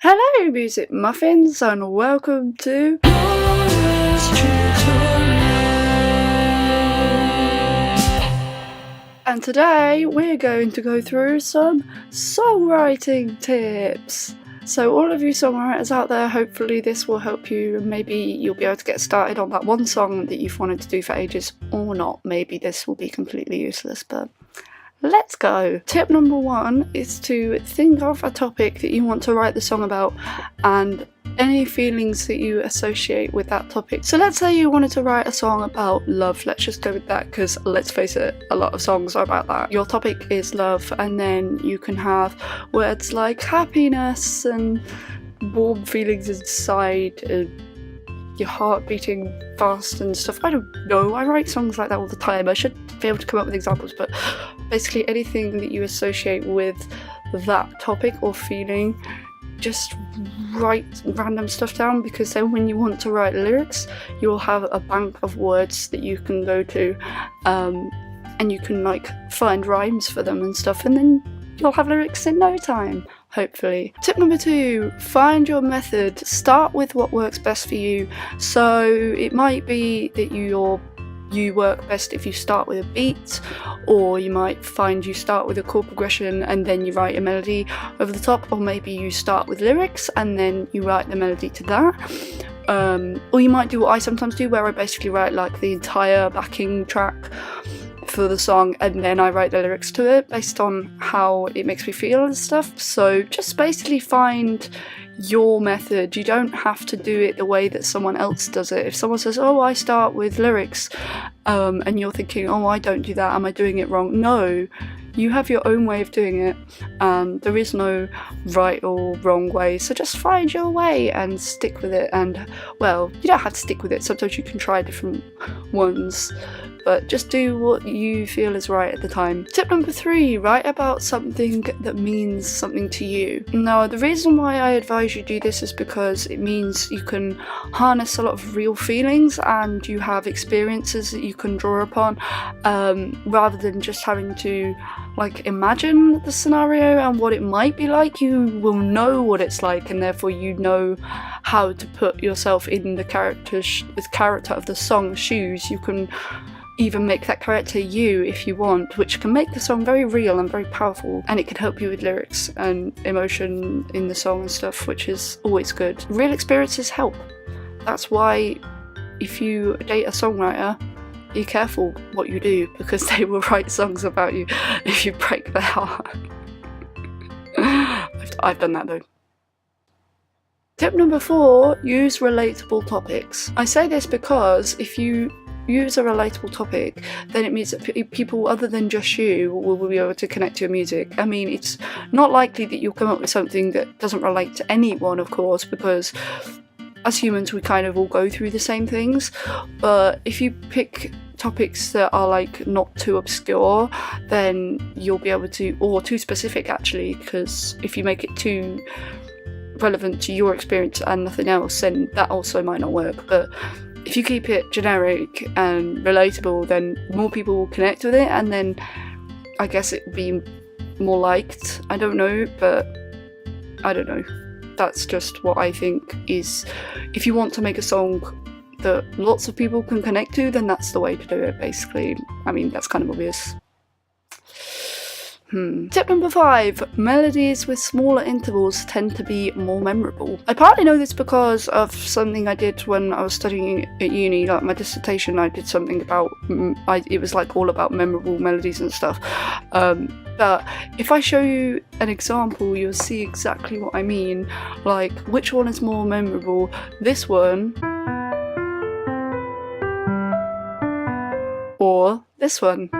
Hello music muffins and welcome to and today we're going to go through some songwriting tips. So all of you songwriters out there, hopefully this will help you and maybe you'll be able to get started on that one song that you've wanted to do for ages, or not. Maybe this will be completely useless, but let's go! Tip number 1 is to think of a topic that you want to write the song about and any feelings that you associate with that topic. So let's say you wanted to write a song about love, let's just go with that because let's face it, a lot of songs are about that. Your topic is love and then you can have words like happiness and warm feelings inside and your heart beating fast and stuff. I don't know, I write songs like that all the time. I should be able to come up with examples, but basically anything that you associate with that topic or feeling, just write random stuff down, because then when you want to write lyrics you'll have a bank of words that you can go to and you can like find rhymes for them and stuff, and then you'll have lyrics in no time, hopefully. Tip number 2, find your method. Start with what works best for you. So it might be that you work best if you start with a beat, or you might find you start with a chord progression and then you write a melody over the top, or maybe you start with lyrics and then you write the melody to that. Or you might do what I sometimes do, where I basically write like the entire backing track for the song and then I write the lyrics to it based on how it makes me feel and stuff. So just basically find your method. You don't have to do it the way that someone else does it. If someone says, oh, I start with lyrics, and you're thinking, oh, I don't do that, am I doing it wrong? No, you have your own way of doing it. There is no right or wrong way, so just find your way and stick with it. And well, you don't have to stick with it, sometimes you can try different ones, but just do what you feel is right at the time. Tip number 3, write about something that means something to you. Now, the reason why I advise you do this is because it means you can harness a lot of real feelings and you have experiences that you can draw upon, rather than just having to like imagine the scenario and what it might be like. You will know what it's like, and therefore you know how to put yourself in the character of the song's shoes. You can even make that character you if you want, which can make the song very real and very powerful, and it can help you with lyrics and emotion in the song and stuff, which is always good. Real experiences help. That's why if you date a songwriter, be careful what you do, because they will write songs about you if you break their heart. I've done that though. Tip number 4, use relatable topics. I say this because if you use a relatable topic, then it means that people other than just you will be able to connect to your music. I mean, it's not likely that you'll come up with something that doesn't relate to anyone, of course, because as humans we kind of all go through the same things, but if you pick topics that are like not too obscure, then you'll be able to, or too specific actually, because if you make it too relevant to your experience and nothing else, then that also might not work. But if you keep it generic and relatable, then more people will connect with it, and then I guess it will be more liked. I don't know, but I don't know. That's just what I think is, if you want to make a song that lots of people can connect to, then that's the way to do it, basically. I mean, that's kind of obvious. Tip number 5, melodies with smaller intervals tend to be more memorable. I partly know this because of something I did when I was studying at uni, like my dissertation. I did something about, it was like all about memorable melodies and stuff. But if I show you an example, you'll see exactly what I mean. Like, which one is more memorable? This one, or this one?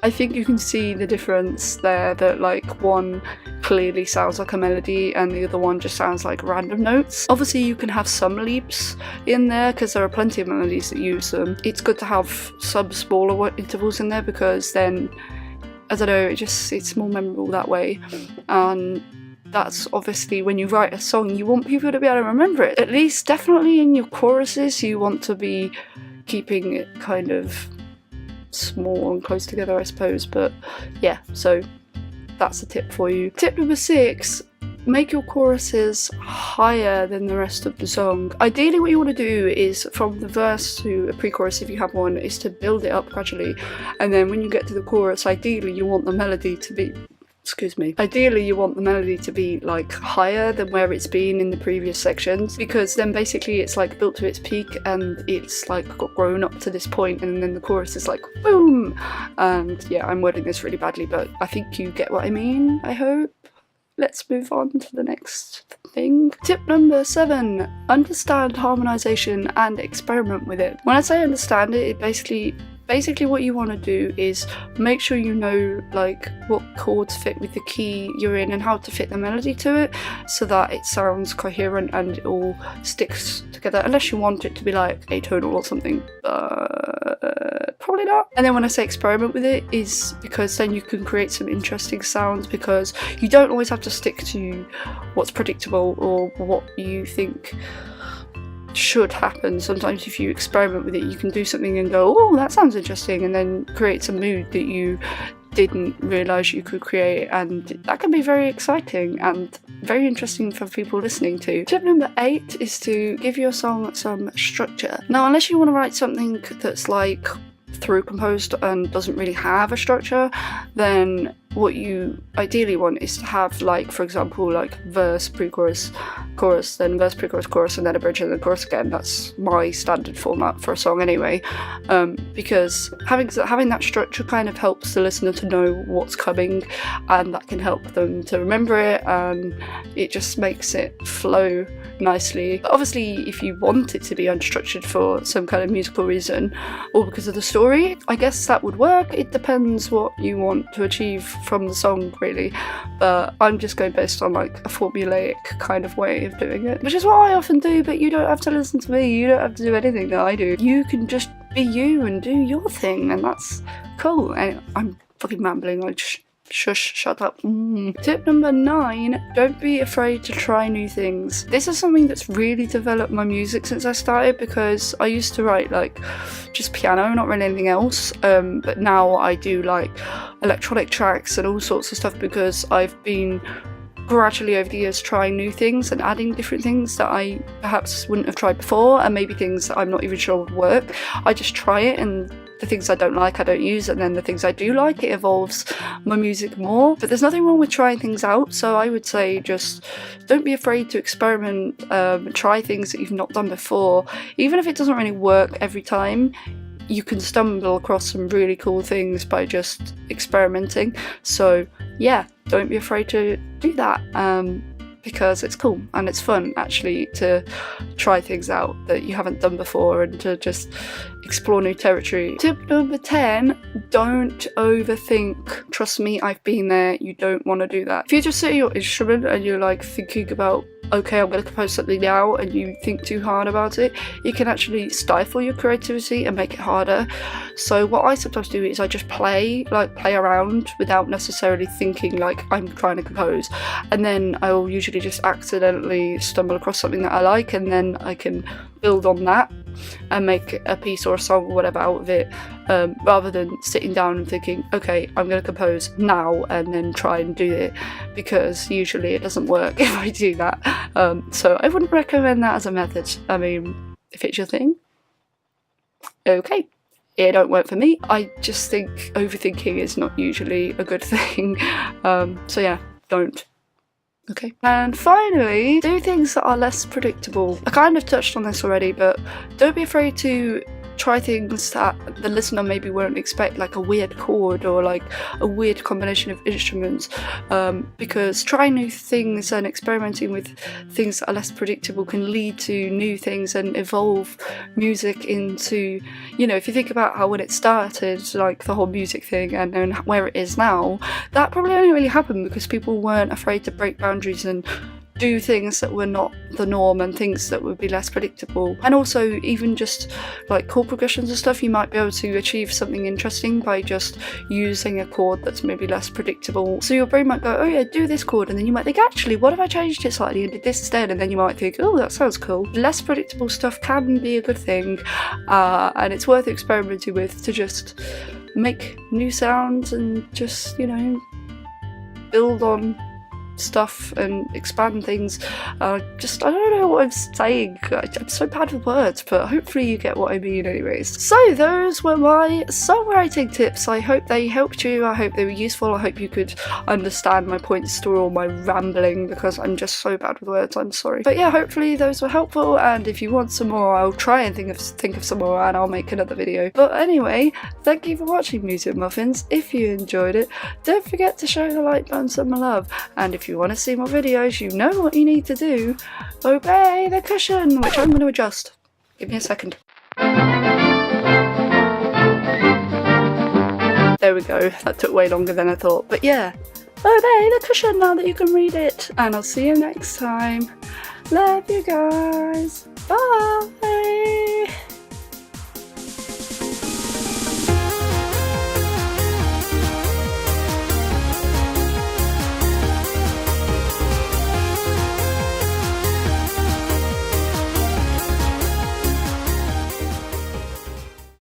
I think you can see the difference there, that like one clearly sounds like a melody and the other one just sounds like random notes. Obviously you can have some leaps in there because there are plenty of melodies that use them. It's good to have some smaller intervals in there because then, I don't know, it's more memorable that way. And that's obviously, when you write a song, you want people to be able to remember it. At least definitely in your choruses you want to be keeping it kind of small and close together, I suppose. But yeah, so that's a tip for you. Tip number 6, make your choruses higher than the rest of the song. Ideally what you want to do is from the verse to a pre-chorus, if you have one, is to build it up gradually, and then when you get to the chorus, ideally you want the melody to be like higher than where it's been in the previous sections, because then basically it's like built to its peak and it's like got grown up to this point, and then the chorus is like boom. And yeah, I'm wording this really badly, but I think you get what I mean, I hope. Let's move on to the next thing. Tip number 7, understand harmonization and experiment with it. When I say understand it, basically what you want to do is make sure you know like what chords fit with the key you're in and how to fit the melody to it so that it sounds coherent and it all sticks together, unless you want it to be like atonal or something, probably not. And then when I say experiment with it is because then you can create some interesting sounds, because you don't always have to stick to what's predictable or what you think should happen. Sometimes if you experiment with it, you can do something and go, oh, that sounds interesting, and then create some mood that you didn't realise you could create, and that can be very exciting and very interesting for people listening to. Tip number 8 is to give your song some structure. Now, unless you want to write something that's like through composed and doesn't really have a structure, then what you ideally want is to have, like, for example, like verse, pre-chorus, chorus, then verse, pre-chorus, chorus, and then a bridge and then chorus again. That's my standard format for a song anyway, because having that structure kind of helps the listener to know what's coming, and that can help them to remember it, and it just makes it flow nicely. But obviously, if you want it to be unstructured for some kind of musical reason or because of the story, I guess that would work. It depends what you want to achieve from the song, really, but I'm just going based on like a formulaic kind of way of doing it, which is what I often do. But you don't have to listen to me, you don't have to do anything that I do. You can just be you and do your thing, and that's cool. And I'm fucking rambling, like shush, shut up. Tip number 9, don't be afraid to try new things. This is something that's really developed my music since I started, because I used to write like just piano, not really anything else, but now I do like electronic tracks and all sorts of stuff, because I've been gradually over the years trying new things and adding different things that I perhaps wouldn't have tried before, and maybe things that I'm not even sure would work. I just try it, and the things I don't like I don't use, and then the things I do like, it evolves my music more. But there's nothing wrong with trying things out, so I would say just don't be afraid to experiment, try things that you've not done before. Even if it doesn't really work every time, you can stumble across some really cool things by just experimenting. So yeah, don't be afraid to do that, because it's cool and it's fun actually to try things out that you haven't done before and to just explore new territory. Tip number 10, don't overthink. Trust me, I've been there. You don't want to do that. If you just sit at your instrument and you're like thinking about, okay, I'm going to compose something now, and you think too hard about it, it can actually stifle your creativity and make it harder. So what I sometimes do is I just play around without necessarily thinking like I'm trying to compose, and then I'll usually just accidentally stumble across something that I like, and then I can build on that and make a piece or a song or whatever out of it, rather than sitting down and thinking, okay, I'm going to compose now and then try and do it, because usually it doesn't work if I do that. So I wouldn't recommend that as a method. I mean, if it's your thing, okay. It don't work for me. I just think overthinking is not usually a good thing. So yeah, don't. Okay. And finally, do things that are less predictable. I kind of touched on this already, but don't be afraid to try things that the listener maybe won't expect, like a weird chord or like a weird combination of instruments, because trying new things and experimenting with things that are less predictable can lead to new things and evolve music into, you know, if you think about how when it started, like the whole music thing, and then where it is now, that probably only really happened because people weren't afraid to break boundaries and do things that were not the norm and things that would be less predictable. And also even just like chord progressions and stuff, you might be able to achieve something interesting by just using a chord that's maybe less predictable. So your brain might go, oh yeah, do this chord, and then you might think, actually, what if I changed it slightly and did this instead? And then you might think, oh, that sounds cool. Less predictable stuff can be a good thing, and it's worth experimenting with to just make new sounds and just, you know, build on stuff and expand things. I don't know what I'm saying. I'm so bad with words, but hopefully you get what I mean anyways. So those were my songwriting tips. I hope they helped you. I hope they were useful. I hope you could understand my points through all my rambling, because I'm just so bad with words. I'm sorry. But yeah, hopefully those were helpful, and if you want some more, I'll try and think of some more and I'll make another video. But anyway, thank you for watching Music Muffins. If you enjoyed it, don't forget to show the like button some love, and if you want to see more videos, you know what you need to do. Obey the cushion, which I'm going to adjust. Give me a second. There we go. That took way longer than I thought. But yeah, obey the cushion now that you can read it. And I'll see you next time. Love you guys. Bye.